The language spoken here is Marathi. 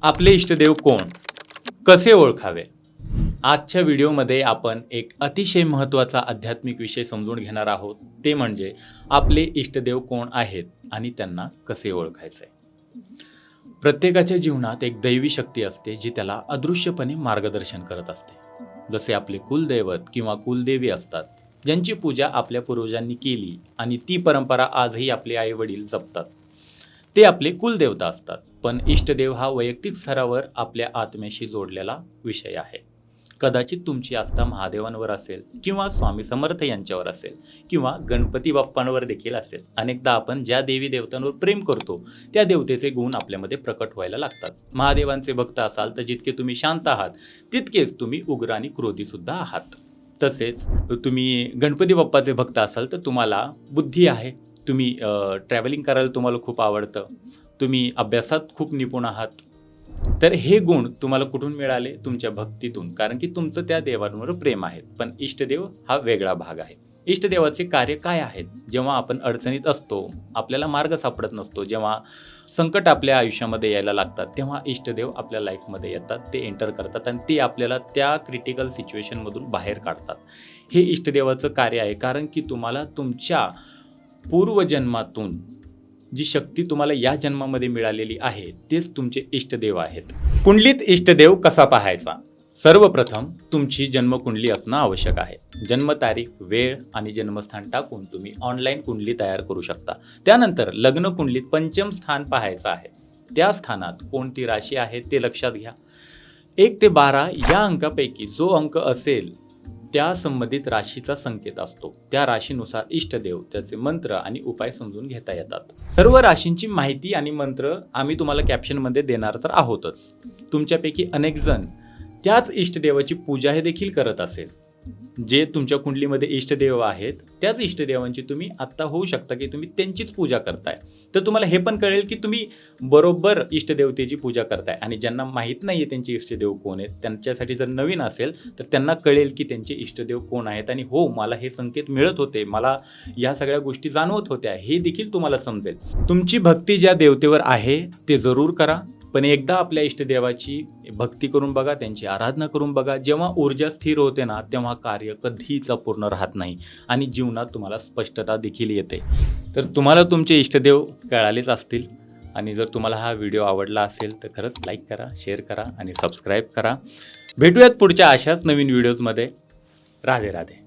आपले इष्टदेव कोण? कसे ओळखावे? आजच्या व्हिडिओमध्ये आपण एक अतिशय महत्त्वाचा आध्यात्मिक विषय समजून घेणार आहोत. ते म्हणजे आपले इष्टदेव कोण आहेत आणि त्यांना कसे ओळखायचे. प्रत्येकाच्या जीवनात एक दैवी शक्ती असते जी त्याला अदृश्यपणे मार्गदर्शन करत असते. जसे आपले कुलदैवत किंवा कुलदेवी असतात, ज्यांची पूजा आपल्या पूर्वजांनी केली आणि ती परंपरा आजही आपले आई वडील जपतात. ते आपले कुलदेवता असतात. पण इष्टदेव हा वैयक्तिक स्तरावर आपल्या आत्म्याशी जोडलेला विषय आहे. कदाचित तुमची आस्था महादेवांवर असेल किंवा स्वामी समर्थ यांच्यावर असेल किंवा गणपती बाप्पांवर देखील असेल. अनेकदा आपण ज्या देवी देवतांवर प्रेम करतो त्या देवतेचे गुण आपल्यामध्ये प्रकट व्हायला लागतात. महादेवांचे भक्त असाल तर जितके तुम्ही शांत आहात तितकेच तुम्ही उग्र आणि क्रोधी सुद्धा आहात. तसेच तुम्ही गणपती बाप्पाचे भक्त असाल तर तुम्हाला बुद्धी आहे, तुम्ही ट्रॅव्हलिंग करायला तुम्हाला खूप आवडतं, तुम्ही अभ्यासात खूप निपुण आहात. तर हे गुण तुम्हाला कुठून मिळाले? तुमच्या भक्तीतून, कारण की तुमचं त्या देवांवर प्रेम आहे. पण इष्टदेव हा वेगळा भाग आहे. इष्टदेवाचे कार्य काय आहेत? जेव्हा आपण अडचणीत असतो, आपल्याला मार्ग सापडत नसतो, जेव्हा संकट आपल्या आयुष्यामध्ये यायला लागतात, तेव्हा इष्टदेव आपल्या लाईफमध्ये येतात, ते एंटर करतात आणि ते आपल्याला त्या क्रिटिकल सिच्युएशनमधून बाहेर काढतात. हे इष्टदेवाचं कार्य आहे, कारण की तुम्हाला तुमच्या पूर्वजन्मातून जी शक्ती तुम्हाला या जन्मामध्ये मिळालेली आहे तेच तुमचे इष्टदेव आहेत. कुंडलीत इष्टदेव कसा पाहायचा? सर्वप्रथम तुमची जन्मकुंडली असणं आवश्यक आहे. जन्मतारीख, वेळ आणि जन्मस्थान टाकून तुम्ही ऑनलाईन कुंडली तयार करू शकता. त्यानंतर लग्न कुंडलीत पंचम स्थान पाहायचं आहे. त्या स्थानात कोणती राशी आहे ते लक्षात घ्या. 1 ते 12 या अंकापैकी जो अंक असेल त्या संबंधित राशीचा संकेत असतो. त्या राशीनुसार इष्टदेव, त्याचे मंत्र आणि उपाय समजून घेता येतात. सर्व राशींची माहिती आणि मंत्र आम्ही तुम्हाला कॅप्शनमध्ये देणार तर आहोतच. तुमच्यापैकी अनेक जण त्याच इष्टदेवाची पूजा हे देखील करत असेल. जे तुमच्या कुंडलीमध्ये इष्टदेव आहेत त्याच इष्टदेवांची तुम्ही आत्ता होऊ शकता की तुम्ही त्यांचीच पूजा करताय. तर तुम्हाला हे पण कळेल की तुम्ही बरोबर इष्टदेवतेची पूजा करताय. आणि ज्यांना माहीत नाही आहे त्यांचे इष्टदेव कोण आहेत, त्यांच्यासाठी जर नवीन असेल तर त्यांना कळेल की त्यांचे इष्टदेव कोण आहेत. आणि हो, मला हे संकेत मिळत होते, मला या सगळ्या गोष्टी जाणवत होत्या, हे देखील तुम्हाला समजेल. तुमची भक्ती ज्या देवतेवर आहे ते जरूर करा. पण एकदा आपल्या इष्टदेवाची भक्ती करून बघा, त्यांची आराधना करून बघा. जेव्हा ऊर्जा स्थिर होते ना, तेव्हा कार्य कधीच अपूर्ण राहत नाही आणि जीवनात तुम्हाला स्पष्टता देखील येते. तर तुम्हाला तुमचे इष्टदेव कळालेच असतील. आणि जर तुम्हाला हा व्हिडिओ आवडला असेल तर खरंच लाईक करा, शेअर करा आणि सबस्क्राईब करा. भेटूयात पुढच्या अशाच नवीन व्हिडिओजमध्ये. राधे राधे.